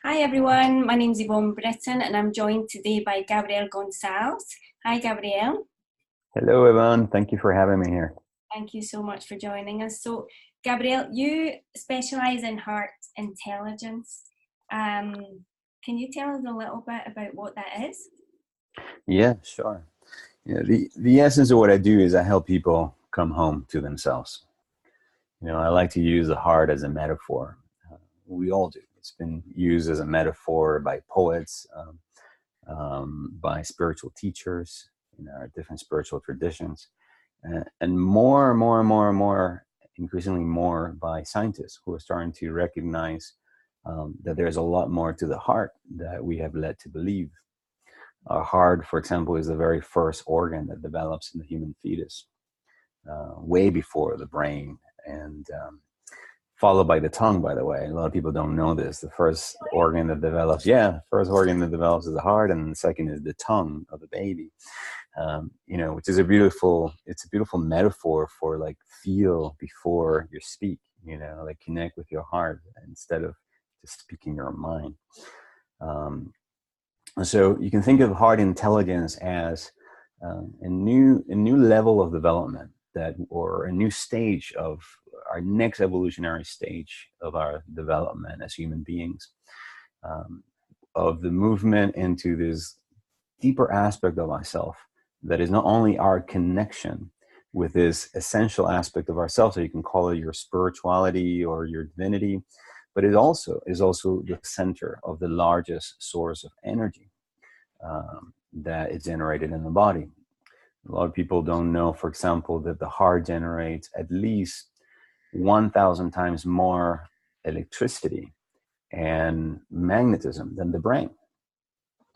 Hi everyone, my name's Evonne Britton and I'm joined today by Gabrielle Gonçalves. Hi Gabrielle. Hello, Evonne. Thank you for having me here. Thank you so much for joining us. So Gabrielle, you specialise in heart intelligence. Can you tell us a little bit about what that is? Yeah, sure. The essence of what I do is I help people come home to themselves. I like to use the heart as a metaphor. We all do. It's been used as a metaphor by poets, by spiritual teachers in our different spiritual traditions, and more and more and more and more, increasingly more by scientists who are starting to recognize that there's a lot more to the heart that we have led to believe. Our heart, for example, is the very first organ that develops in the human fetus, way before the brain, and followed by the tongue, by the way. A lot of people don't know this. The first organ that develops, the first organ that develops is the heart, and the second is the tongue of the baby. Which is it's a beautiful metaphor for like feel before you speak, like connect with your heart instead of just speaking your mind. So you can think of heart intelligence as a new level of development or a new stage of our next evolutionary stage of our development as human beings, of the movement into this deeper aspect of ourself that is not only our connection with this essential aspect of ourselves, so you can call it your spirituality or your divinity, but it also is also the center of the largest source of energy that is generated in the body. A lot of people don't know, for example, that the heart generates at least 1,000 times more electricity and magnetism than the brain,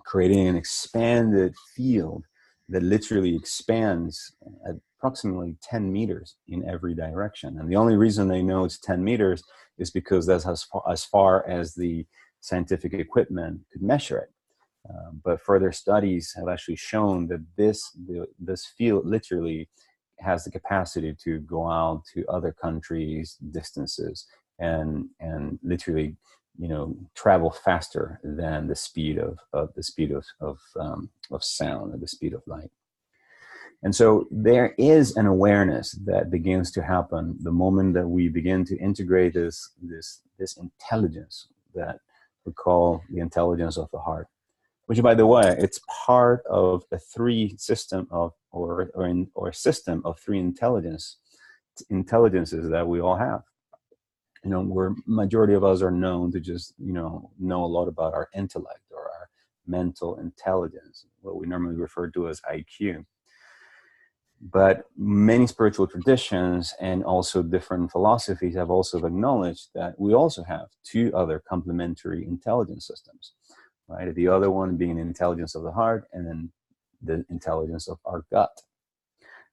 creating an expanded field that literally expands at approximately 10 meters in every direction. And the only reason they know it's 10 meters is because that's as far as the scientific equipment could measure it. But further studies have actually shown that this field literally has the capacity to go out to other countries, distances, and literally, travel faster than the speed of sound, or the speed of light. And so there is an awareness that begins to happen the moment that we begin to integrate this intelligence that we call the intelligence of the heart, which, by the way, it's part of a system of three intelligences that we all have. Where majority of us are known to just, know a lot about our intellect or our mental intelligence, what we normally refer to as IQ. But many spiritual traditions and also different philosophies have also acknowledged that we also have two other complementary intelligence systems, right? The other one being the intelligence of the heart, and then the intelligence of our gut,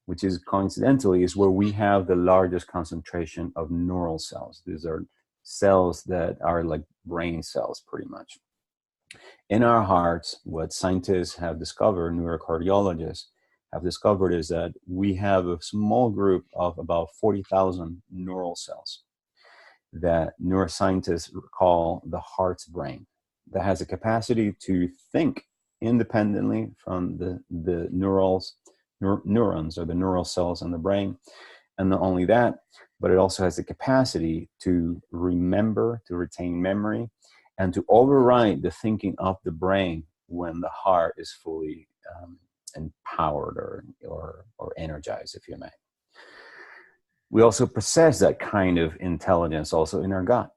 which is coincidentally is where we have the largest concentration of neural cells. These are cells that are like brain cells, pretty much. In our hearts, what scientists have discovered, neurocardiologists have discovered, is that we have a small group of about 40,000 neural cells that neuroscientists call the heart's brain, that has a capacity to think independently from the neurons or the neural cells in the brain. And not only that, but it also has the capacity to remember, to retain memory, and to override the thinking of the brain when the heart is fully empowered or energized, if you may. We also possess that kind of intelligence also in our gut.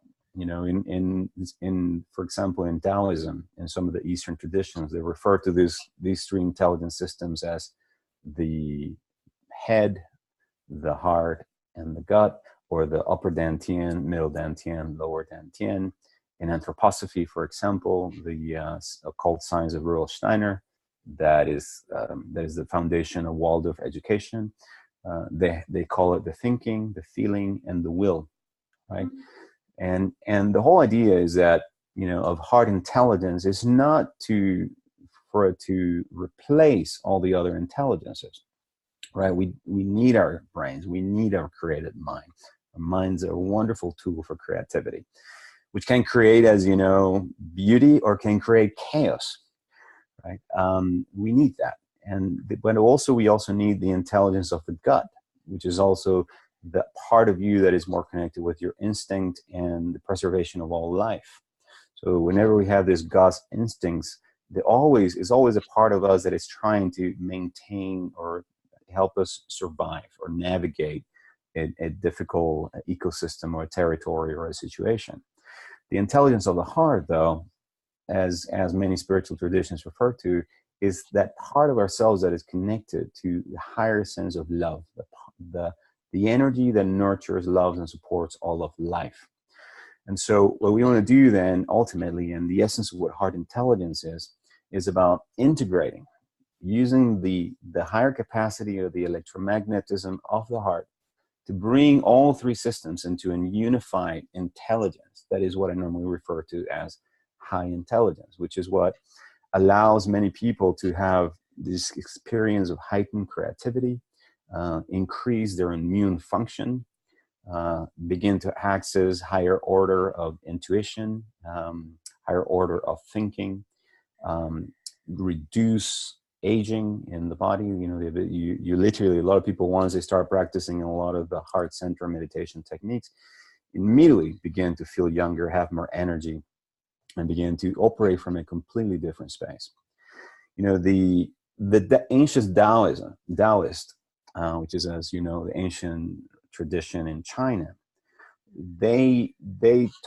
For example, in Taoism, in some of the Eastern traditions, they refer to these three intelligence systems as the head, the heart, and the gut, or the upper dantian, middle dantian, lower dantian. In anthroposophy, for example, the occult science of Rudolf Steiner, that is the foundation of Waldorf education. They call it the thinking, the feeling, and the will, right? And the whole idea is that, of heart intelligence is not for it to replace all the other intelligences, right? We need our brains. We need our creative mind. Our minds are a wonderful tool for creativity. which can create, as you know, beauty or can create chaos, right? We need that. But also we also need the intelligence of the gut, which is also the part of you that is more connected with your instinct and the preservation of all life. So whenever we have this gut instincts, there is always a part of us that is trying to maintain or help us survive or navigate a difficult ecosystem or a territory or a situation. The intelligence of the heart, though, as many spiritual traditions refer to, is that part of ourselves that is connected to the higher sense of love, the energy that nurtures, loves, and supports all of life. And so what we want to do then, ultimately, and the essence of what heart intelligence is about integrating, using the higher capacity of the electromagnetism of the heart to bring all three systems into a unified intelligence. That is what I normally refer to as high intelligence, which is what allows many people to have this experience of heightened creativity, increase their immune function, begin to access higher order of intuition, higher order of thinking, reduce aging in the body. You know, you literally, a lot of people, once they start practicing a lot of the heart center meditation techniques, immediately begin to feel younger, have more energy, and begin to operate from a completely different space. You know, the ancient Taoist, which is, as you know, the ancient tradition in China, they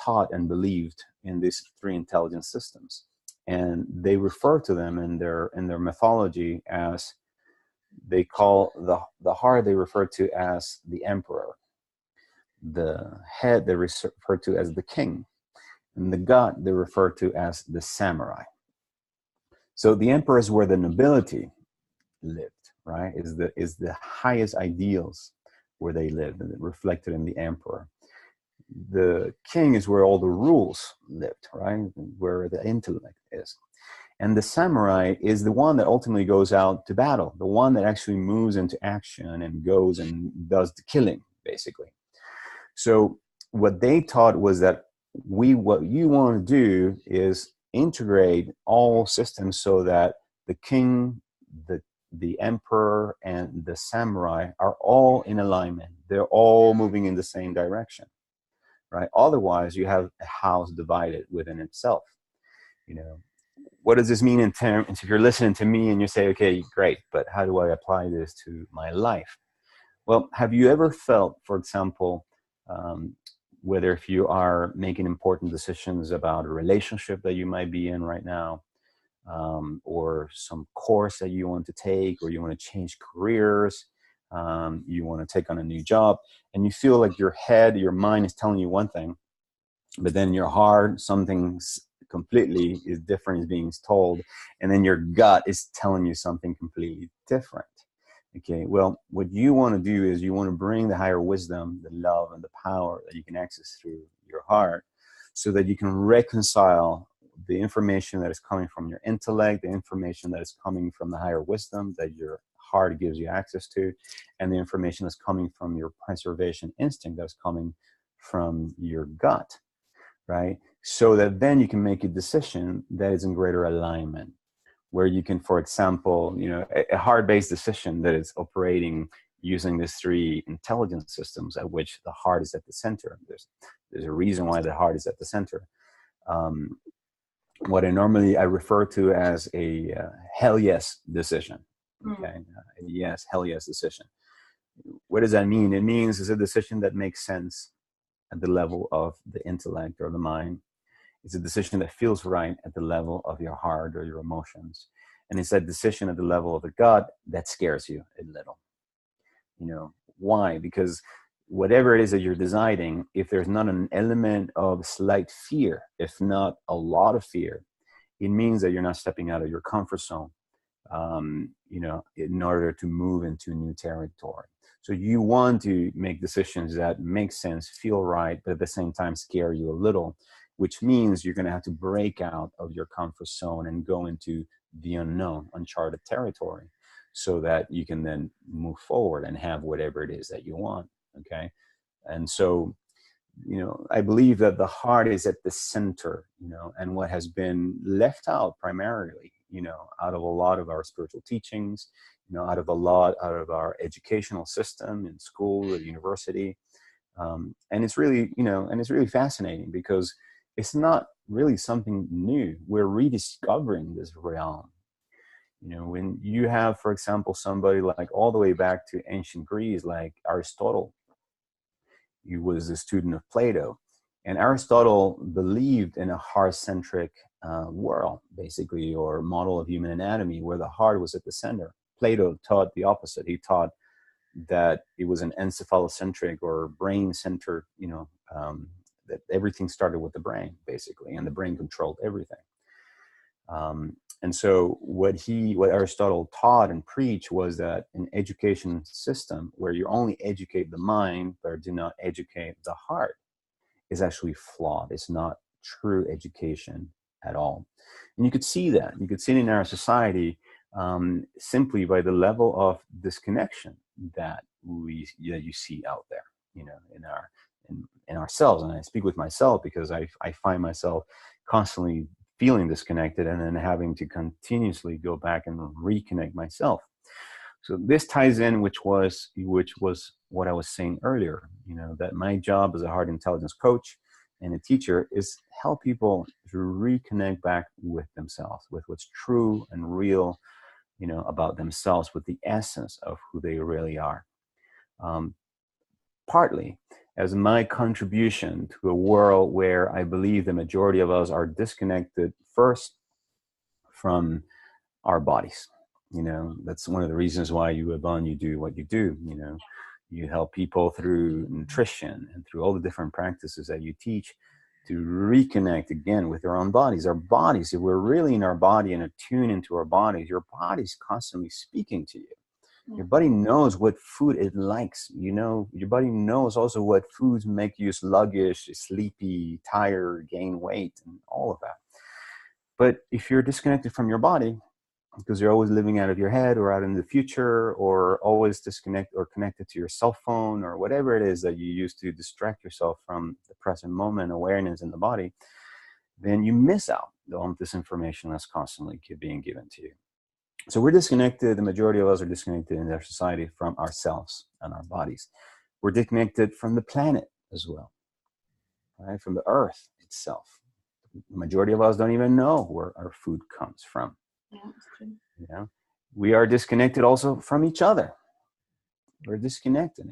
taught and believed in these three intelligence systems, and they refer to them in their mythology as, they call the heart, they refer to as the emperor, the head they refer to as the king, and the gut they refer to as the samurai. So the emperor is where the nobility lived, right? Is the highest ideals where they lived, and reflected in the emperor. The king is where all the rules lived, right? Where the intellect is. And the samurai is the one that ultimately goes out to battle, the one that actually moves into action and goes and does the killing, basically. So what they taught was that what you want to do is integrate all systems so that the king, the emperor, and the samurai are all in alignment. They're all moving in the same direction, right? Otherwise, you have a house divided within itself. You know, what does this mean in terms, if you're listening to me and you say, okay, great, but how do I apply this to my life? Well, have you ever felt, for example, whether if you are making important decisions about a relationship that you might be in right now, or some course that you want to take, or you want to change careers, you want to take on a new job, and you feel like your head, your mind is telling you one thing, but then your heart, something completely is different is being told, and then your gut is telling you something completely different. Okay, well, what you want to do is you want to bring the higher wisdom, the love, and the power that you can access through your heart, so that you can reconcile the information that is coming from your intellect, the information that is coming from the higher wisdom that your heart gives you access to, and the information that's coming from your preservation instinct that's coming from your gut, right? So that then you can make a decision that is in greater alignment, where you can, for example, you know, a heart-based decision that is operating using these three intelligence systems, at which the heart is at the center. There's a reason why the heart is at the center. What I refer to as a hell yes decision. Okay, a yes, hell yes decision. What does that mean? It means it's a decision that makes sense at the level of the intellect or the mind. It's a decision that feels right at the level of your heart or your emotions. And it's that decision at the level of the gut that scares you a little. You know, why? Because whatever it is that you're deciding, if there's not an element of slight fear, if not a lot of fear, it means that you're not stepping out of your comfort zone, you know, in order to move into new territory. So you want to make decisions that make sense, feel right, but at the same time scare you a little, which means you're going to have to break out of your comfort zone and go into the unknown, uncharted territory, so that you can then move forward and have whatever it is that you want. Okay. And so I believe that the heart is at the center, and what has been left out primarily, out of a lot of our spiritual teachings, out of our educational system in school, at university. And it's really fascinating because it's not really something new. We're rediscovering this realm. When you have, for example, somebody like all the way back to ancient Greece, like Aristotle. He was a student of Plato. And Aristotle believed in a heart-centric world, basically, or model of human anatomy, where the heart was at the center. Plato taught the opposite. He taught that it was an encephalocentric or brain-centered, that everything started with the brain, basically, and the brain controlled everything. And so what Aristotle taught and preached was that an education system where you only educate the mind but do not educate the heart is actually flawed. It's not true education at all. And you could see that. You could see it in our society simply by the level of disconnection that you see out there, in ourselves. And I speak with myself because I find myself constantly feeling disconnected and then having to continuously go back and reconnect myself. So this ties in, which was what I was saying earlier, that my job as a heart intelligence coach and a teacher is help people to reconnect back with themselves, with what's true and real, about themselves, with the essence of who they really are. Partly as my contribution to a world where I believe the majority of us are disconnected first from our bodies. That's one of the reasons why Evonne, you do what you do. You help people through nutrition and through all the different practices that you teach to reconnect again with their own bodies. Our bodies, if we're really in our body and attuned into our bodies, your body's constantly speaking to you. Your body knows what food it likes. Your body knows also what foods make you sluggish, sleepy, tired, gain weight, and all of that. But if you're disconnected from your body, because you're always living out of your head or out in the future, or always disconnected or connected to your cell phone or whatever it is that you use to distract yourself from the present moment awareness in the body, then you miss out on this information that's constantly being given to you. So we're disconnected. The majority of us are disconnected in our society from ourselves and our bodies. We're disconnected from the planet as well, right? From the earth itself. The majority of us don't even know where our food comes from. Yeah, that's true. We are disconnected also from each other. We're disconnected.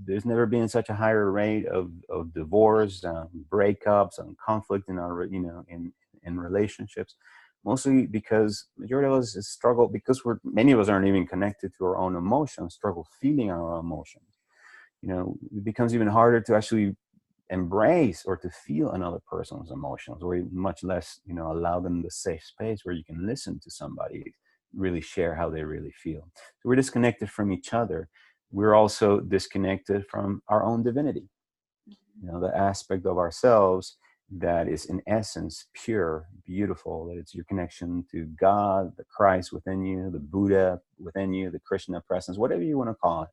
There's never been such a higher rate of divorce, breakups, and conflict in our, in relationships. Mostly because majority of us struggle because many of us aren't even connected to our own emotions, struggle feeling our own emotions. It becomes even harder to actually embrace or to feel another person's emotions, or much less, allow them the safe space where you can listen to somebody really share how they really feel. So we're disconnected from each other. We're also disconnected from our own divinity, the aspect of ourselves that is in essence pure, beautiful, that it's your connection to God, the Christ within you, the Buddha within you, the Krishna presence, whatever you want to call it,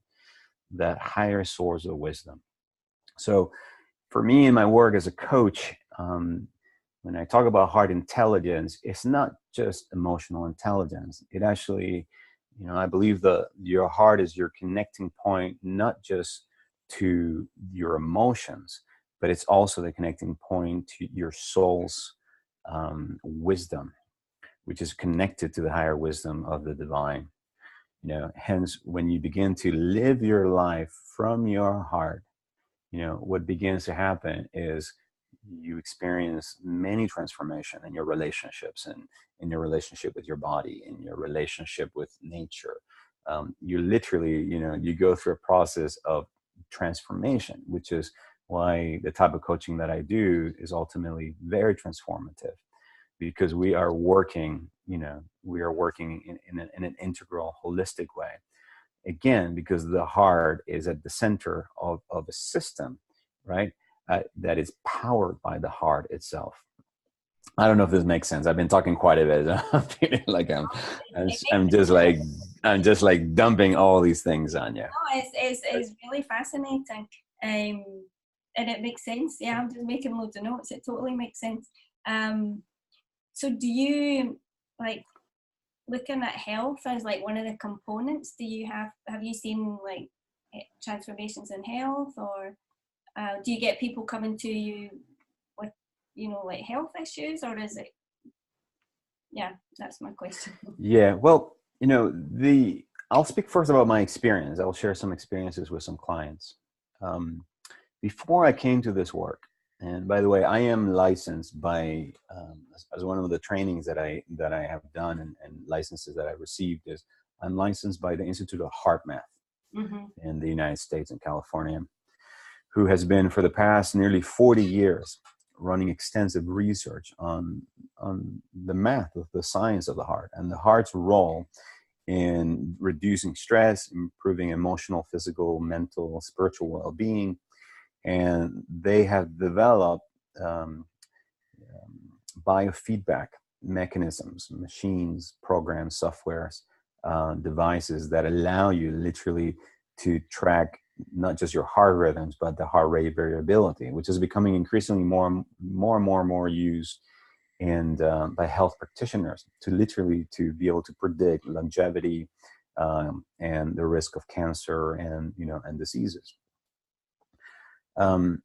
that higher source of wisdom. So for me in my work as a coach, when I talk about heart intelligence, it's not just emotional intelligence. It actually, I believe your heart is your connecting point, not just to your emotions, but it's also the connecting point to your soul's wisdom, which is connected to the higher wisdom of the divine. Hence, when you begin to live your life from your heart, what begins to happen is you experience many transformation in your relationships and in your relationship with your body, in your relationship with nature. You literally, you go through a process of transformation, which is why the type of coaching that I do is ultimately very transformative, because we are working in an integral, holistic way. Again, because the heart is at the center of a system, right? That is powered by the heart itself. I don't know if this makes sense. I've been talking quite a bit. I'm feeling like I'm just like dumping all these things on you. No, it's really fascinating. And it makes sense. Yeah, I'm just making loads of notes. It totally makes sense. So do you, like, looking at health as like one of the components, have you seen like transformations in health, or do you get people coming to you with, like health issues, or is it, yeah, that's my question. Yeah, well, I'll speak first about my experience. I'll share some experiences with some clients. Before I came to this work, and by the way, I am licensed by, as one of the trainings that I have done and licenses that I received is, I'm licensed by the Institute of HeartMath in the United States in California, who has been for the past nearly 40 years running extensive research on the math of the science of the heart and the heart's role in reducing stress, improving emotional, physical, mental, spiritual well-being. And they have developed biofeedback mechanisms, machines, programs, softwares, devices that allow you literally to track not just your heart rhythms, but the heart rate variability, which is becoming increasingly more used and by health practitioners to be able to predict longevity and the risk of cancer and diseases. One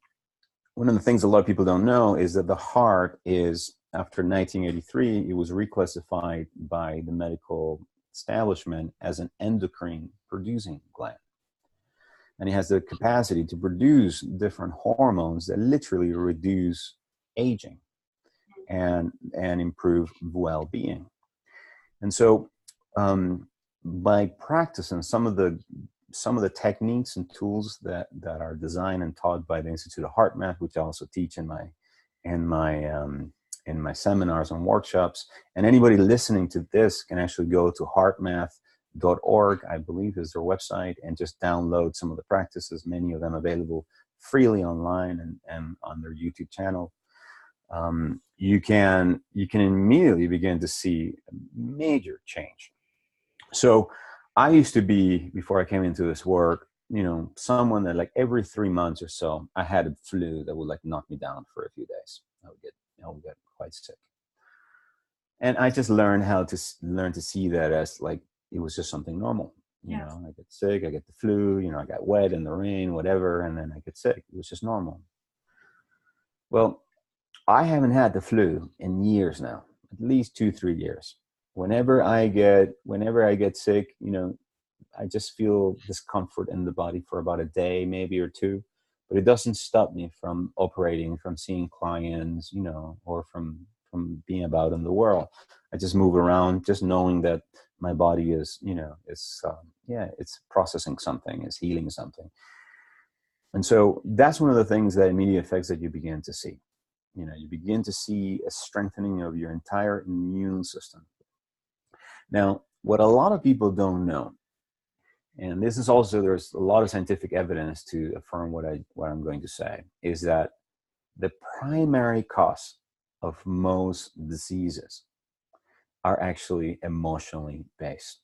of the things a lot of people don't know is that the heart is, after 1983, it was reclassified by the medical establishment as an endocrine producing gland. And it has the capacity to produce different hormones that literally reduce aging and improve well-being. And so by practicing some of the techniques and tools that are designed and taught by the Institute of HeartMath, which I also teach in my seminars and workshops, and anybody listening to this can actually go to heartmath.org, I believe is their website, and just download some of the practices, many of them available freely online and on their YouTube channel. You can immediately begin to see a major change. So I used to be, before I came into this work, someone that like every 3 months or so, I had a flu that would like knock me down for a few days. I would get quite sick. And I just learned to see that as like, it was just something normal. You know, I get sick, I get the flu, I got wet in the rain, whatever, and then I get sick. It was just normal. Well, I haven't had the flu in years now, at least 2-3 years. Whenever I get sick, I just feel discomfort in the body for about a day, maybe or two, but it doesn't stop me from operating, from seeing clients, or from being about in the world. I just move around, just knowing that my body is, it's processing something, it's healing something. And so that's one of the things, that immediate effects that you begin to see. You begin to see a strengthening of your entire immune system. Now, what a lot of people don't know, and this is also, there's a lot of scientific evidence to affirm what I'm going to say, is that the primary cause of most diseases are actually emotionally based.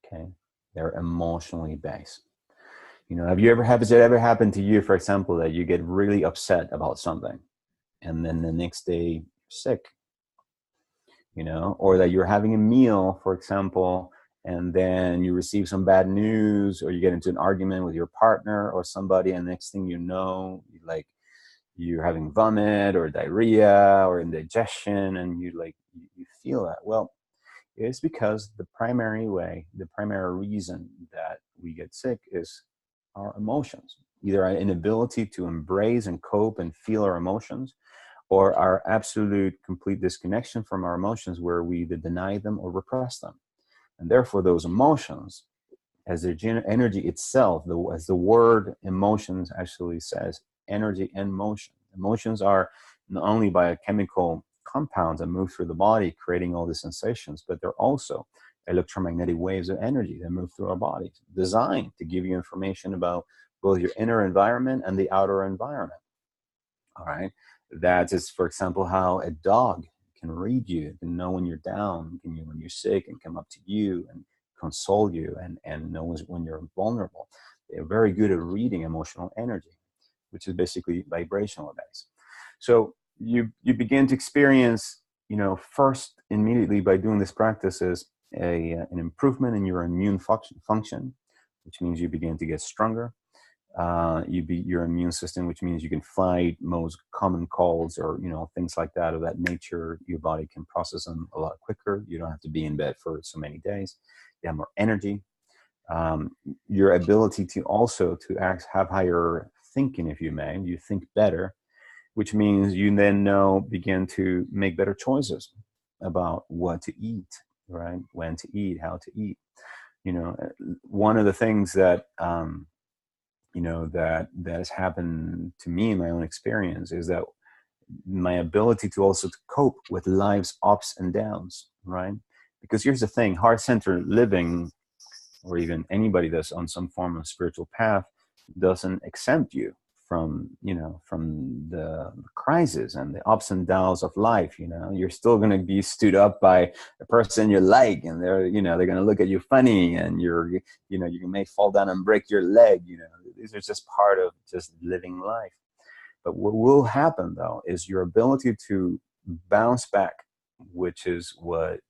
Okay, they're emotionally based. Has it ever happened to you, for example, that you get really upset about something, and then the next day you're sick? Or that you're having a meal, for example, and then you receive some bad news, or you get into an argument with your partner or somebody, and next thing you know, you're having vomit or diarrhea or indigestion, and you feel that. Well, it's because the primary reason that we get sick is our emotions, either our inability to embrace and cope and feel our emotions, or our absolute complete disconnection from our emotions, where we either deny them or repress them. And therefore, those emotions, as their energy itself, as the word emotions actually says, energy and motion. Emotions are not only biochemical compounds that move through the body, creating all the sensations, but they're also electromagnetic waves of energy that move through our bodies, designed to give you information about both your inner environment and the outer environment. All right. That is, for example, how a dog can read you, can know when you're down, can know when you're sick, and come up to you and console you, and knows when you're vulnerable. They're very good at reading emotional energy. which is basically vibrational events. So you begin to experience, first immediately by doing this practice is an improvement in your immune function, which means you begin to get stronger. Your immune system, which means you can fight most common colds or things like that of that nature. Your body can process them a lot quicker. You don't have to be in bed for so many days. You have more energy. Your ability to also have higher thinking, if you may. You think better, which means you then begin to make better choices about what to eat, right? When to eat, how to eat. One of the things that that has happened to me in my own experience is that my ability to also to cope with life's ups and downs, right? Because here's the thing, heart-centered living, or even anybody that's on some form of spiritual path, doesn't exempt you from the crisis and the ups and downs of life. You're still going to be stood up by a person you like, and they're going to look at you funny, and you may fall down and break your leg. These are just part of just living life. But what will happen though is your ability to bounce back, which is what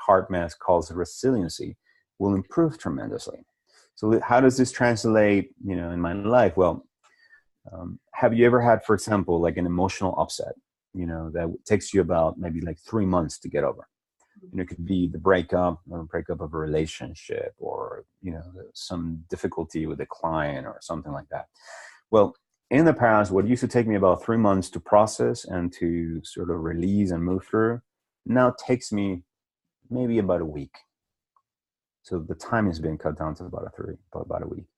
HeartMath calls resiliency, will improve tremendously. So how does this translate, in my life? Well, have you ever had, for example, like an emotional upset, that takes you about maybe like 3 months to get over? It could be the breakup of a relationship, or, some difficulty with a client or something like that. Well, in the past, what used to take me about 3 months to process and to sort of release and move through, now takes me maybe about a week. So the time has been cut down to about a week.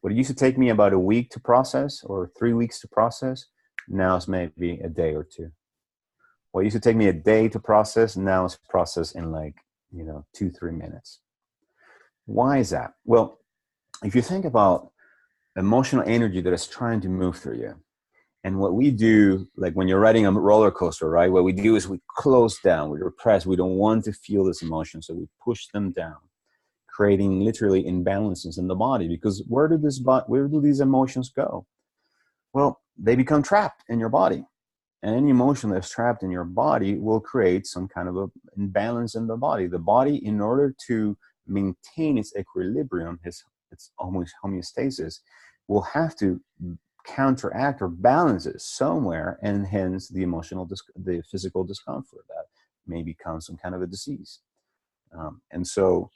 What it used to take me about a week to process, or 3 weeks to process, now it's maybe a day or two. What used to take me a day to process, now it's processed in 2-3 minutes. Why is that? Well, if you think about emotional energy that is trying to move through you, and what we do, like when you're riding a roller coaster, right? What we do is we close down, we repress, we don't want to feel this emotion, so we push them down, creating literally imbalances in the body. Because where do these emotions go? Well, they become trapped in your body. And any emotion that's trapped in your body will create some kind of an imbalance in the body. The body, in order to maintain its equilibrium, its almost homeostasis, will have to counteract or balance it somewhere, and hence the physical discomfort that may become some kind of a disease. And so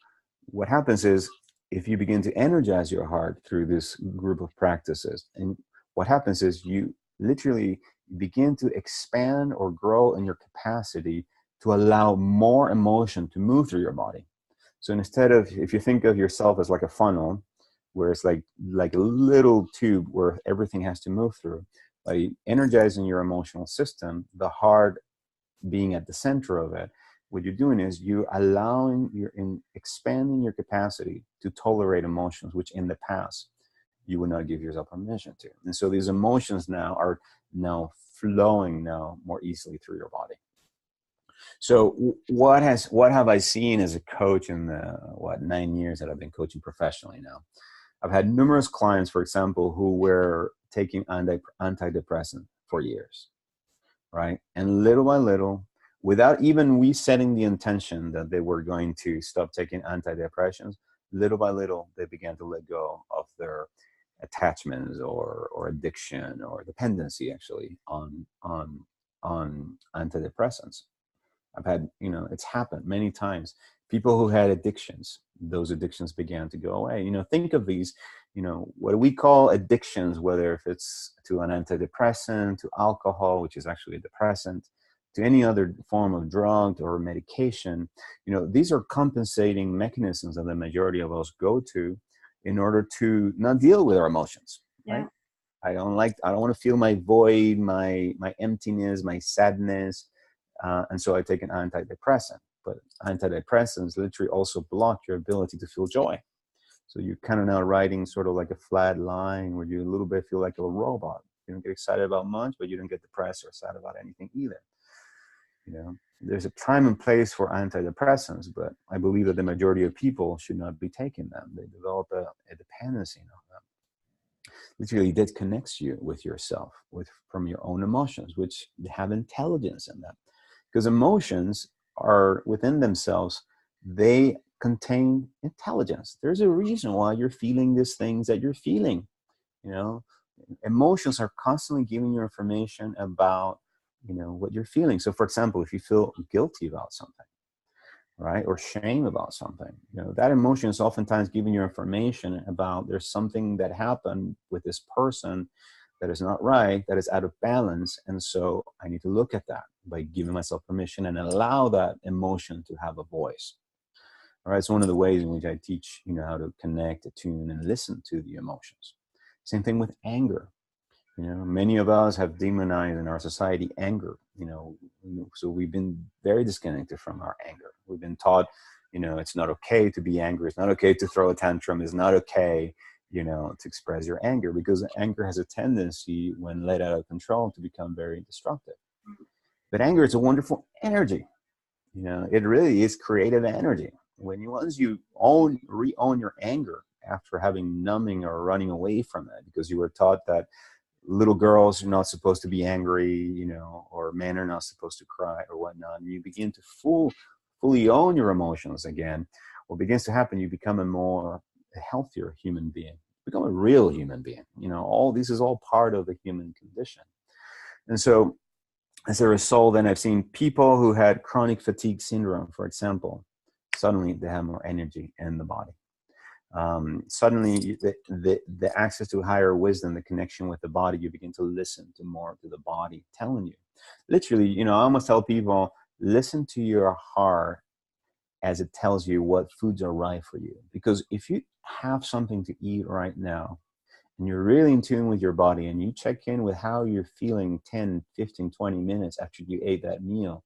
what happens is, if you begin to energize your heart through this group of practices, and what happens is you literally begin to expand or grow in your capacity to allow more emotion to move through your body. So instead of, if you think of yourself as like a funnel, where it's like a little tube where everything has to move through, by energizing your emotional system, the heart being at the center of it, what you're doing is you're expanding your capacity to tolerate emotions, which in the past you would not give yourself permission to. And so these emotions are flowing more easily through your body. So what have I seen as a coach in the 9 years that I've been coaching professionally now? I've had numerous clients, for example, who were taking antidepressant for years, right? And little by little, without even we setting the intention that they were going to stop taking antidepressants, little by little, they began to let go of their attachments or addiction or dependency, actually, on antidepressants. I've had, it's happened many times. People who had addictions, those addictions began to go away. Think of these, what we call addictions, whether if it's to an antidepressant, to alcohol, which is actually a depressant, to any other form of drug or medication. These are compensating mechanisms that the majority of us go to in order to not deal with our emotions. Yeah. Right? I don't want to feel my void, my emptiness, my sadness. And so I take an antidepressant. But antidepressants literally also block your ability to feel joy. So you're kind of now riding sort of like a flat line where you a little bit feel like a robot. You don't get excited about much, but you don't get depressed or sad about anything either. There's a time and place for antidepressants, but I believe that the majority of people should not be taking them. They develop a dependency on them. literally disconnects you with yourself, from your own emotions, which have intelligence in them. Because emotions are within themselves, they contain intelligence. There's a reason why you're feeling these things that you're feeling. Emotions are constantly giving you information about, what you're feeling. So for example, if you feel guilty about something, right, or shame about something, that emotion is oftentimes giving you information about there's something that happened with this person that is not right, that is out of balance. And so I need to look at that by giving myself permission and allow that emotion to have a voice. All right, it's one of the ways in which I teach, how to connect, attune, and listen to the emotions. Same thing with anger. Many of us have demonized in our society anger, so we've been very disconnected from our anger. We've been taught, it's not okay to be angry. It's not okay to throw a tantrum. It's not okay, to express your anger, because anger has a tendency, when let out of control, to become very destructive. But anger is a wonderful energy. It really is creative energy. Once you re-own your anger after having numbing or running away from it, because you were taught that little girls are not supposed to be angry, or men are not supposed to cry or whatnot, and you begin to fully own your emotions again, what begins to happen, you become a healthier human being, become a real human being. All this is all part of the human condition. And so as a result, then I've seen people who had chronic fatigue syndrome, for example, suddenly they have more energy in the body. Suddenly the access to higher wisdom, the connection with the body, you begin to listen to more to the body telling you. Literally, I almost tell people, listen to your heart as it tells you what foods are right for you. Because if you have something to eat right now, and you're really in tune with your body, and you check in with how you're feeling 10, 15, 20 minutes after you ate that meal,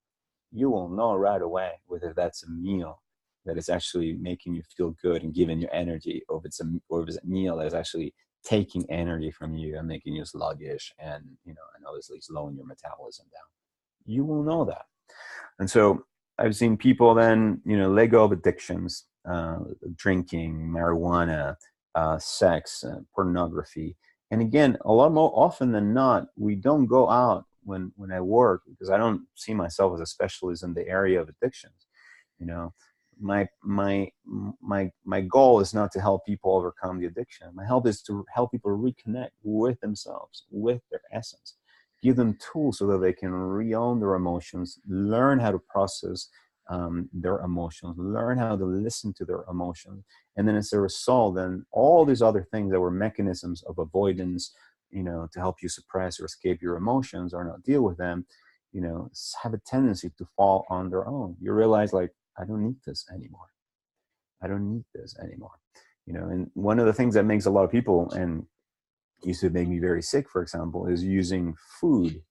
you will know right away whether that's a meal that is actually making you feel good and giving you energy, or if it's a meal that is actually taking energy from you and making you sluggish and, and obviously slowing your metabolism down. You will know that. And so I've seen people then, let go of addictions, drinking, marijuana, sex, pornography. And again, a lot more often than not, we don't go out when I work, because I don't see myself as a specialist in the area of addictions. My goal is not to help people overcome the addiction. My help is to help people reconnect with themselves, with their essence. Give them tools so that they can re-own their emotions, learn how to process their emotions, learn how to listen to their emotions. And then as a result, then all these other things that were mechanisms of avoidance, to help you suppress or escape your emotions or not deal with them, have a tendency to fall on their own. You realize, like, I don't need this anymore. I don't need this anymore. And one of the things that makes a lot of people, and used to make me very sick, for example, is using food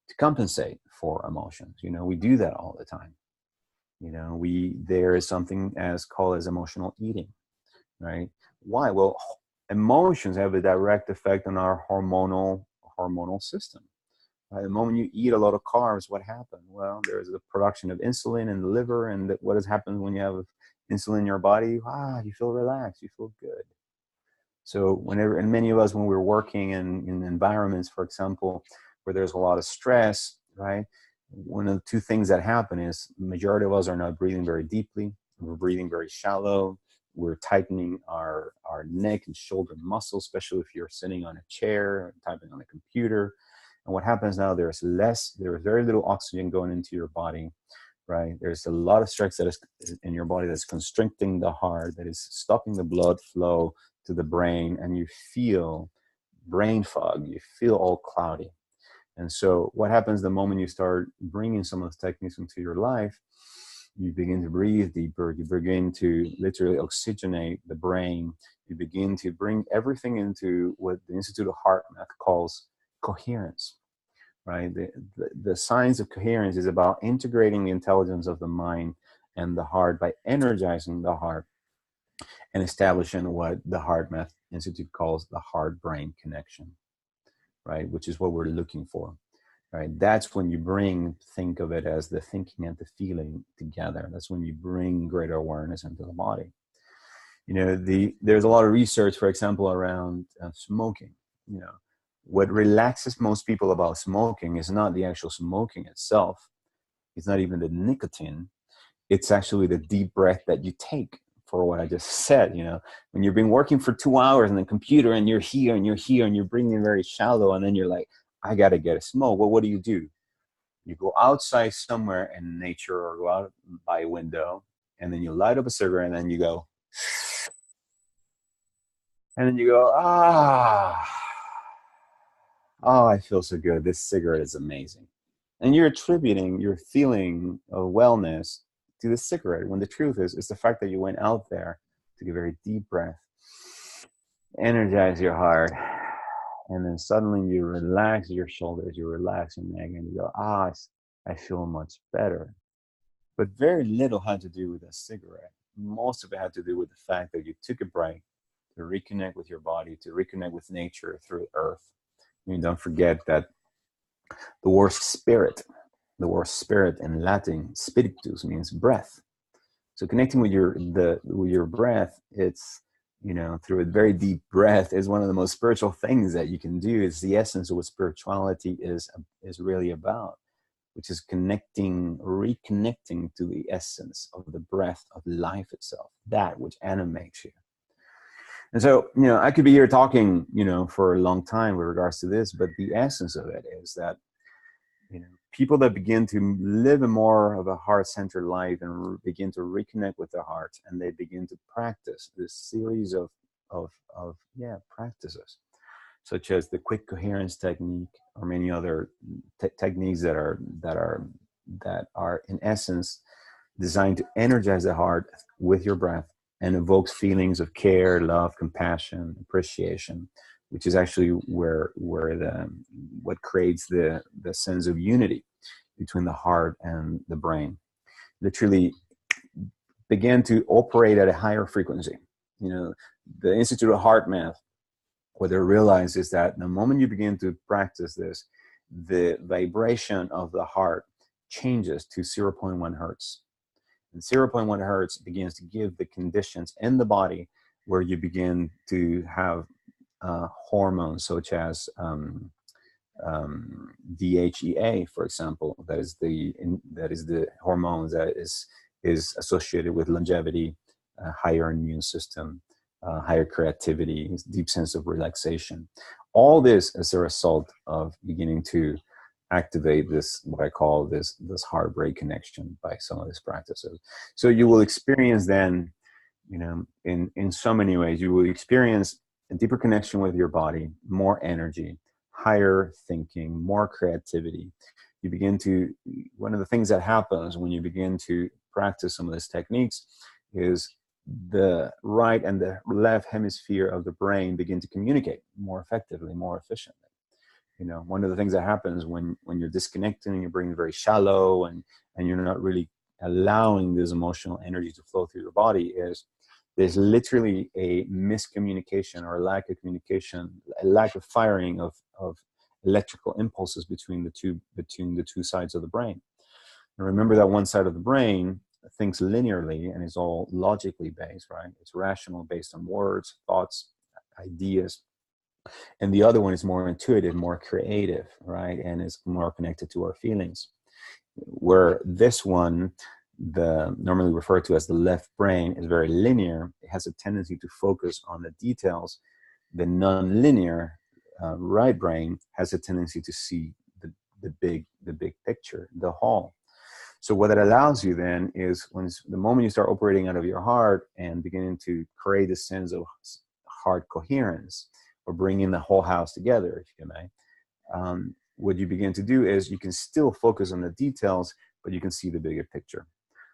to compensate for emotions. We do that all the time. There is something called as emotional eating, right? Why? Well, emotions have a direct effect on our hormonal system. Right? The moment you eat a lot of carbs, what happens? Well, there's a production of insulin in the liver, and what has happened when you have insulin in your body? You feel relaxed, you feel good. So and many of us, when we're working in environments, for example, where there's a lot of stress, right? One of the two things that happen is the majority of us are not breathing very deeply. We're breathing very shallow. We're tightening our neck and shoulder muscles, especially if you're sitting on a chair, typing on a computer. And what happens now, there's very little oxygen going into your body, right? There's a lot of stress that is in your body that's constricting the heart, that is stopping the blood flow to the brain, and you feel brain fog, you feel all cloudy. And so what happens the moment you start bringing some of those techniques into your life, you begin to breathe deeper, you begin to literally oxygenate the brain, you begin to bring everything into what the Institute of HeartMath calls coherence, right? The science of coherence is about integrating the intelligence of the mind and the heart by energizing the heart and establishing what the HeartMath Institute calls the heart-brain connection, right? Which is what we're looking for, right? That's when you think of it as the thinking and the feeling together. That's when you bring greater awareness into the body. There's a lot of research, for example, around smoking, You know, what relaxes most people about smoking is not the actual smoking itself. It's not even the nicotine. It's actually the deep breath that you take, for what I just said. You know, when you've been working for 2 hours on the computer and you're here and you're here and you're breathing very shallow, and then you're like, I got to get a smoke. Well, what do? You go outside somewhere in nature or go out by a window, and then you light up a cigarette, and then you go, ah, oh, I feel so good. This cigarette is amazing. And you're attributing your feeling of wellness to the cigarette, when the truth is, it's the fact that you went out there, took a very deep breath, energize your heart, and then suddenly you relax your shoulders, you relax your neck, and you go, I feel much better. But very little had to do with a cigarette. Most of it had to do with the fact that you took a break to reconnect with your body, to reconnect with nature through earth. And don't forget that the word spirit in Latin, spiritus, means breath. So connecting with your breath, it's, you know, through a very deep breath, is one of the most spiritual things that you can do. It's the essence of what spirituality is really about, which is reconnecting to the essence of the breath of life itself, that which animates you. And so, you know, I could be here talking, you know, for a long time with regards to this, but the essence of it is that, you know, people that begin to live a more of a heart-centered life and begin to reconnect with their heart, and they begin to practice this series of practices, such as the quick coherence technique, or many other techniques that are in essence designed to energize the heart with your breath and evokes feelings of care, love, compassion, appreciation, which is actually what creates the sense of unity between the heart and the brain. Literally begin to operate at a higher frequency. You know, the Institute of HeartMath, what they realize is that the moment you begin to practice this, the vibration of the heart changes to 0.1 hertz. And 0.1 hertz begins to give the conditions in the body where you begin to have hormones such as DHEA, for example, that is the hormone that is associated with longevity, higher immune system, higher creativity, deep sense of relaxation. All this is a result of beginning to activate this, what I call this heart-brain connection, by some of these practices. So you will experience then, you know, in so many ways, you will experience a deeper connection with your body, more energy, higher thinking, more creativity. You begin to, one of the things that happens when you begin to practice some of these techniques is the right and the left hemisphere of the brain begin to communicate more effectively, more efficiently. You know, one of the things that happens when you're disconnecting, your brain is very shallow, and you're not really allowing this emotional energy to flow through your body, is there's literally a miscommunication or a lack of communication, a lack of firing of electrical impulses between the two sides of the brain. And remember that one side of the brain thinks linearly and is all logically based, right? It's rational, based on words, thoughts, ideas. And the other one is more intuitive, more creative, right? And is more connected to our feelings. Where this one, normally referred to as the left brain, is very linear. It has a tendency to focus on the details. The non-linear right brain has a tendency to see the big picture, the whole. So what it allows you then is, the moment you start operating out of your heart and beginning to create a sense of heart coherence, or bringing the whole house together, if you may, what you begin to do is you can still focus on the details, but you can see the bigger picture.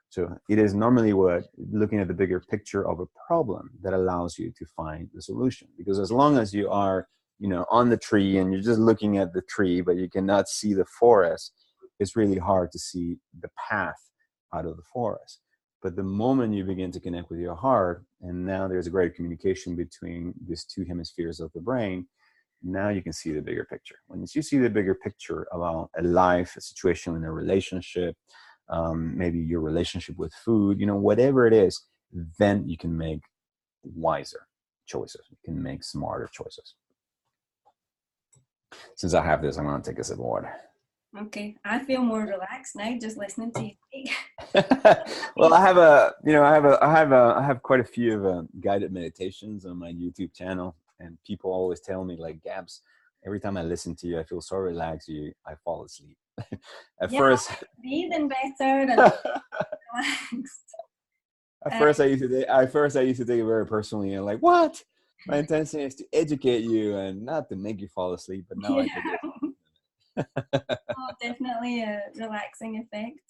So it is normally looking at the bigger picture of a problem that allows you to find the solution. Because as long as you are, you know, on the tree and you're just looking at the tree, but you cannot see the forest, it's really hard to see the path out of the forest. But the moment you begin to connect with your heart, and now there's a great communication between these two hemispheres of the brain, now you can see the bigger picture. When you see the bigger picture about a life, a situation in a relationship, maybe your relationship with food, you know, whatever it is, then you can make wiser choices. You can make smarter choices. Since I have this, I'm going to take a sip of water. Okay, I feel more relaxed now just listening to you speak. Well, I have quite a few guided meditations on my YouTube channel, and people always tell me like, Gabs, every time I listen to you, I feel so relaxed. I fall asleep. At Yeah, first, breathing better and relaxed. at first I used to take it very personally and like, what? My intention is to educate you and not to make you fall asleep. But now Yeah. I take it. Oh, definitely a relaxing effect.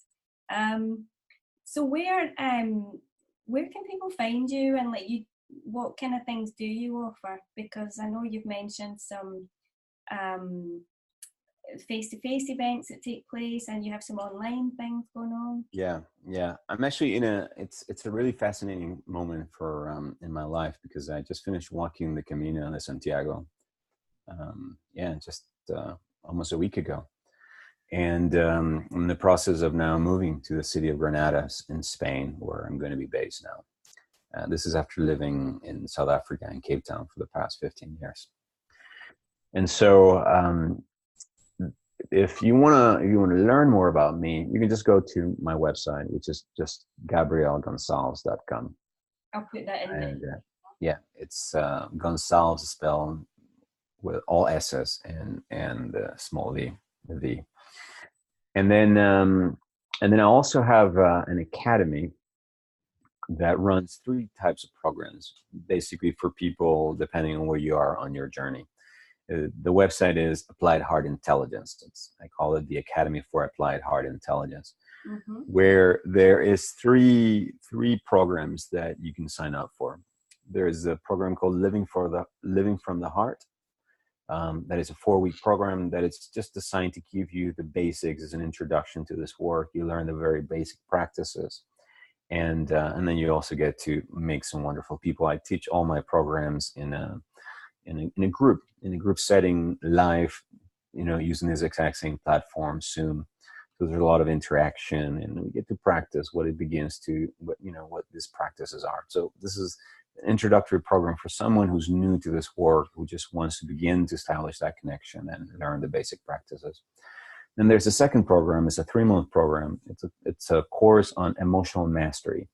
So where can people find you, and like you, what kind of things do you offer? Because I know you've mentioned some um face-to-face events that take place, and you have some online things going on. Yeah, yeah. I'm actually it's a really fascinating moment for in my life because I just finished walking the Camino de Santiago. Yeah, just almost a week ago. And I'm in the process of now moving to the city of Granada in Spain, where I'm going to be based now. This is after living in South Africa and Cape Town for the past 15 years. And so if you want to learn more about me, you can just go to my website, which is just GabrielleGonsalves.com. I'll put that in And there. yeah, it's Gonsalves spelled with all S's and small V. And then I also have an academy that runs 3 types of programs, basically for people depending on where you are on your journey. The website is Applied Heart Intelligence. I call it the Academy for Applied Heart Intelligence, where there is three programs that you can sign up for. There's a program called Living from the Heart. That is a 4-week program that it's just designed to give you the basics as an introduction to this work. You learn the very basic practices, and then you also get to make some wonderful people. I teach all my programs in a group setting, live, using this exact same platform, Zoom. So there's a lot of interaction, and we get to practice what these practices are. So this is an introductory program for someone who's new to this work, who just wants to begin to establish that connection and learn the basic practices. Then there's a second program. It's a 3-month program. It's a course on emotional mastery.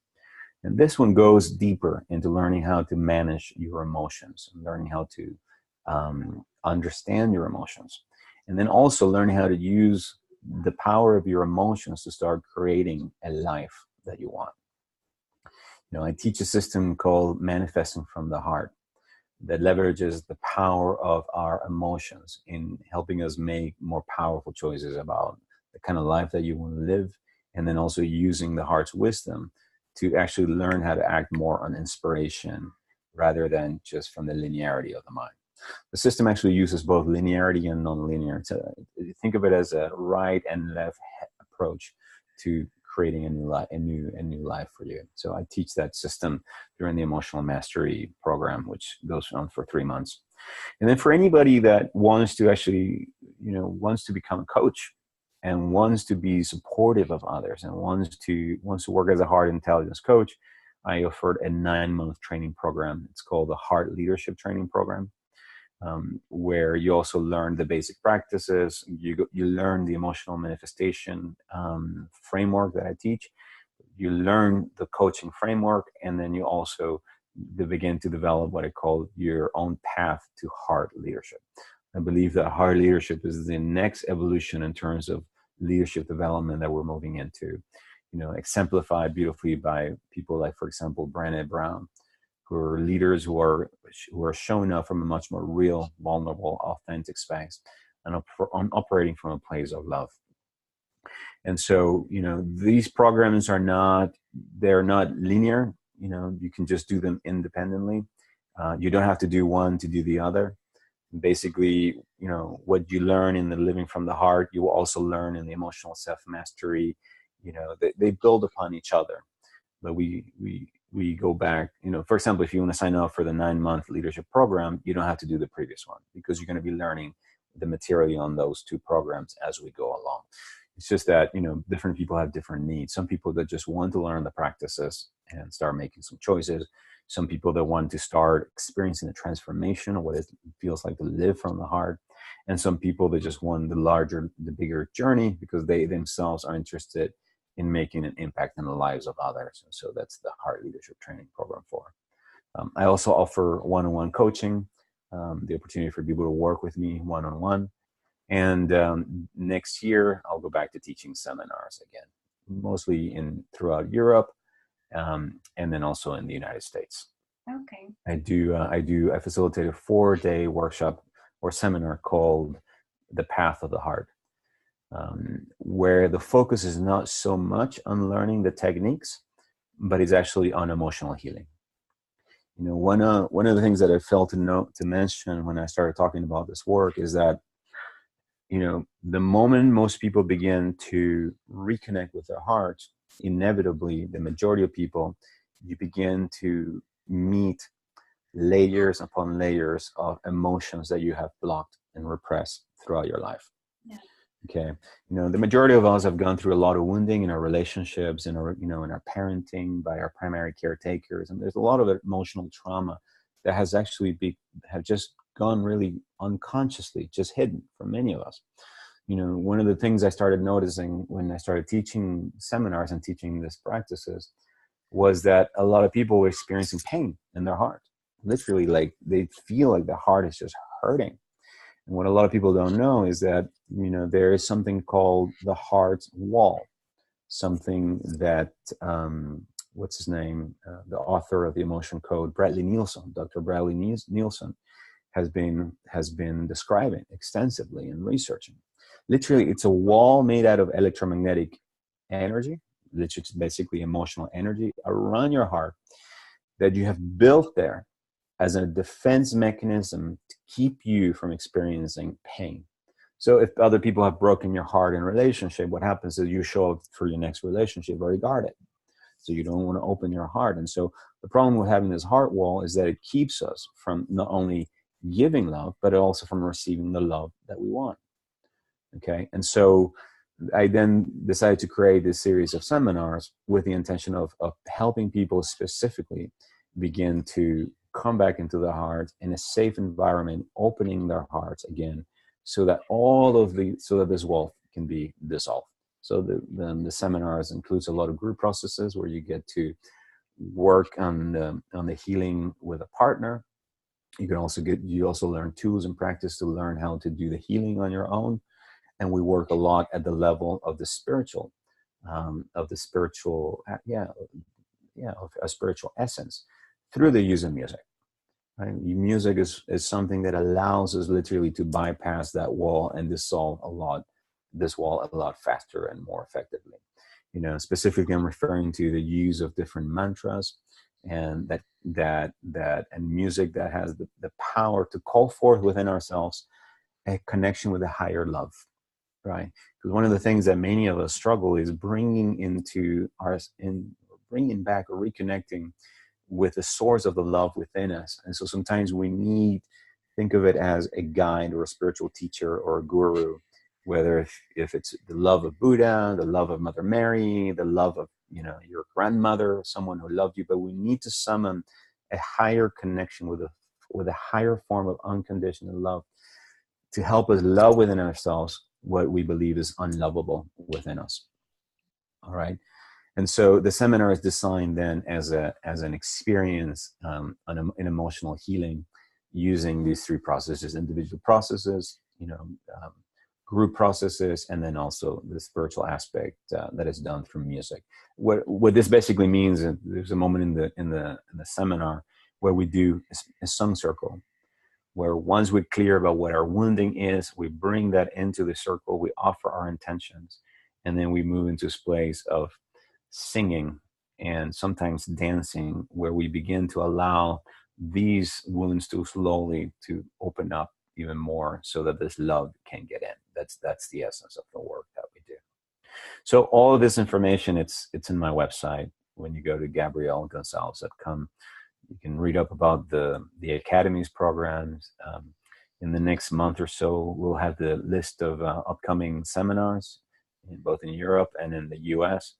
And this one goes deeper into learning how to manage your emotions, and learning how to understand your emotions, and then also learning how to use the power of your emotions to start creating a life that you want. I teach a system called Manifesting from the Heart that leverages the power of our emotions in helping us make more powerful choices about the kind of life that you want to live, and then also using the heart's wisdom to actually learn how to act more on inspiration rather than just from the linearity of the mind. The system actually uses both linearity and nonlinear. So think of it as a right and left approach to creating a new life for you. So I teach that system during the emotional mastery program, which goes on for 3 months. And then for anybody that wants to actually, wants to become a coach and wants to be supportive of others and wants to work as a heart intelligence coach, I offered a 9-month training program. It's called the Heart Leadership Training Program, where you also learn the basic practices. You learn the emotional manifestation framework that I teach. You learn the coaching framework, and then you also begin to develop what I call your own path to heart leadership. I believe that heart leadership is the next evolution in terms of leadership development that we're moving into, exemplified beautifully by people like, for example, Brené Brown, who are leaders who are showing up from a much more real, vulnerable, authentic space and operating from a place of love. And so, these programs they're not linear. You can just do them independently. You don't have to do one to do the other. Basically, what you learn in the Living from the Heart, you will also learn in the emotional self-mastery. They build upon each other. But we go back, for example, if you want to sign up for the 9-month leadership program, you don't have to do the previous one, because you're going to be learning the material on those 2 programs as we go along. It's just that, different people have different needs. Some people that just want to learn the practices and start making some choices. Some people that want to start experiencing the transformation of what it feels like to live from the heart. And some people that just want the bigger journey because they themselves are interested in making an impact in the lives of others. And so that's the Heart Leadership Training Program for. I also offer one-on-one coaching, the opportunity for people to work with me one-on-one. And next year, I'll go back to teaching seminars again, mostly throughout Europe, and then also in the United States. Okay. I facilitate a 4-day workshop or seminar called The Path of the Heart, where the focus is not so much on learning the techniques, but it's actually on emotional healing. One of the things that I felt to mention when I started talking about this work is that, the moment most people begin to reconnect with their hearts, inevitably, the majority of people, you begin to meet layers upon layers of emotions that you have blocked and repressed throughout your life. Yeah. Okay. The majority of us have gone through a lot of wounding in our relationships, in our parenting by our primary caretakers. And there's a lot of emotional trauma that has actually have just gone really unconsciously, just hidden from many of us. One of the things I started noticing when I started teaching seminars and teaching these practices was that a lot of people were experiencing pain in their heart. Literally, like they feel like the heart is just hurting. And what a lot of people don't know is that, there is something called the heart wall, something that, what's his name? The author of the Emotion Code, Dr. Bradley Nielsen, has been describing extensively and researching. Literally, it's a wall made out of electromagnetic energy, which is basically emotional energy around your heart that you have built there as a defense mechanism to keep you from experiencing pain. So if other people have broken your heart in a relationship, what happens is you show up for your next relationship very guarded. So you don't want to open your heart. And so the problem with having this heart wall is that it keeps us from not only giving love, but also from receiving the love that we want. Okay. And so I then decided to create this series of seminars with the intention of helping people specifically begin to come back into the heart in a safe environment, opening their hearts again, so that this wall can be dissolved. So the seminars includes a lot of group processes where you get to work on the healing with a partner. You also learn tools and practice to learn how to do the healing on your own. And we work a lot at the level of the spiritual, of a spiritual essence through the use of music. Right? Music is something that allows us literally to bypass that wall and dissolve this wall a lot faster and more effectively. Specifically, I'm referring to the use of different mantras and and music that has the power to call forth within ourselves a connection with a higher love. Right, because one of the things that many of us struggle is bringing back or reconnecting with the source of the love within us. And so sometimes think of it as a guide or a spiritual teacher or a guru, whether if it's the love of Buddha, the love of Mother Mary, the love of your grandmother, someone who loved you. But we need to summon a higher connection with a higher form of unconditional love to help us love within ourselves what we believe is unlovable within us. All right. And so the seminar is designed then as an experience in emotional healing using these 3 processes: individual processes, group processes, and then also the spiritual aspect that is done through music. What this basically means is there's a moment in the seminar where we do a song circle, where once we're clear about what our wounding is, we bring that into the circle, we offer our intentions, and then we move into this place of singing and sometimes dancing, where we begin to allow these wounds to slowly to open up even more so that this love can get in. That's the essence of the work that we do. So all of this information, it's in my website. When you go to GabrielleGonzalez.com, you can read up about the Academy's programs. In the next month or so, we'll have the list of upcoming seminars both in Europe and in the US,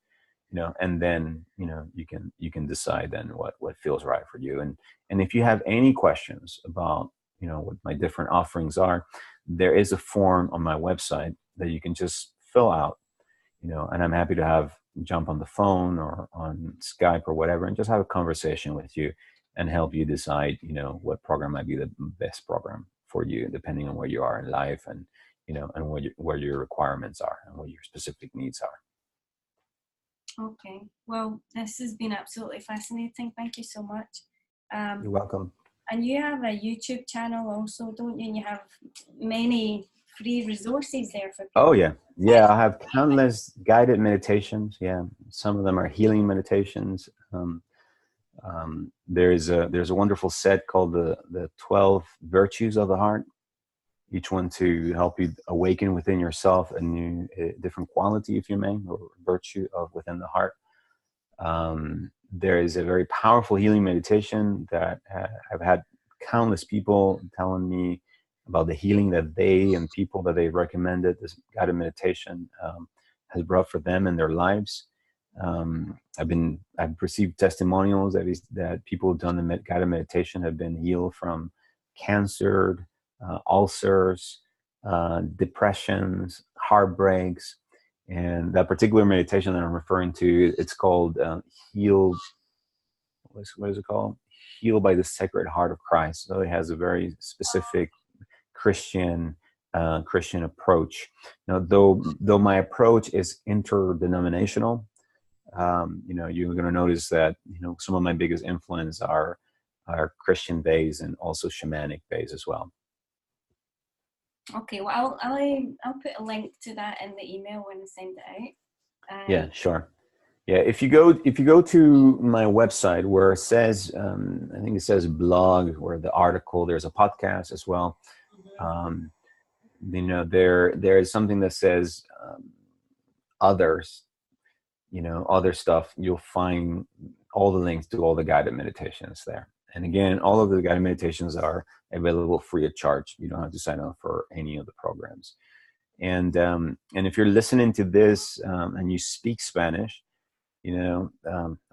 and then, you can decide then what feels right for you. And if you have any questions about, what my different offerings are, there is a form on my website that you can just fill out, and I'm happy to jump on the phone or on Skype or whatever and just have a conversation with you and help you decide, what program might be the best program for you, depending on where you are in life and, and where your requirements are and what your specific needs are. Okay. Well, this has been absolutely fascinating. Thank you so much. You're welcome. And you have a YouTube channel also, don't you? And you have many free resources there for people. Oh, yeah. Yeah, I have countless guided meditations. Yeah, some of them are healing meditations. There's a wonderful set called the 12 Virtues of the Heart, each one to help you awaken within yourself a different quality, if you may, or virtue of within the heart. There is a very powerful healing meditation that I've had countless people telling me about the healing that they and people that they recommended this guided meditation has brought for them in their lives. I've received testimonials that people who've done the guided meditation have been healed from cancer, ulcers, depressions, heartbreaks. And that particular meditation that I'm referring to, it's called Heal. What is it called? Heal by the Sacred Heart of Christ. So it has a very specific Christian approach. Now, though my approach is interdenominational, you're going to notice that some of my biggest influence are Christian based and also shamanic based as well. Okay, well, I'll put a link to that in the email when I send it out. Yeah, sure. Yeah, if you go to my website where it says, I think it says blog or the article, there's a podcast as well. Mm-hmm. There is something that says others, other stuff. You'll find all the links to all the guided meditations there. And again, all of the guided meditations are available free of charge. You don't have to sign up for any of the programs. And if you're listening to this and you speak Spanish, I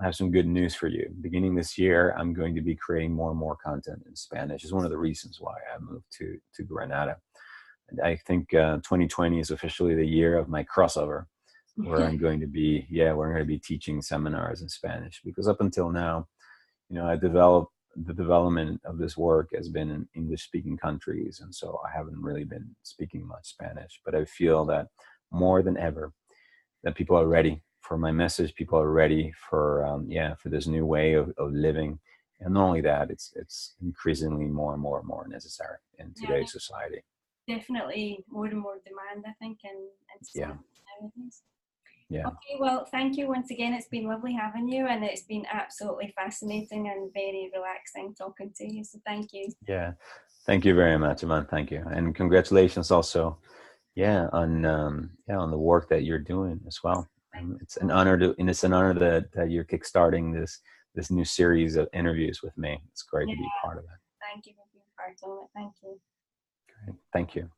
have some good news for you. Beginning this year, I'm going to be creating more and more content in Spanish. It's one of the reasons why I moved to Granada. And I think 2020 is officially the year of my crossover, where I'm going to be teaching seminars in Spanish. Because up until now, the development of this work has been in English-speaking countries, and so I haven't really been speaking much Spanish. But I feel that more than ever, that people are ready for my message. People are ready for this new way of living, and not only that, it's increasingly more and more and more necessary in today's society. Definitely more and more demand, I think, in society nowadays. Yeah. Okay, well, thank you once again. It's been lovely having you, and it's been absolutely fascinating and very relaxing talking to you. So thank you. Yeah, thank you very much, Evonne. Thank you, and congratulations also, on the work that you're doing as well. It's an honor that you're kickstarting this new series of interviews with me. It's great to be part of it. Thank you for being part of it. Thank you. Great. Thank you.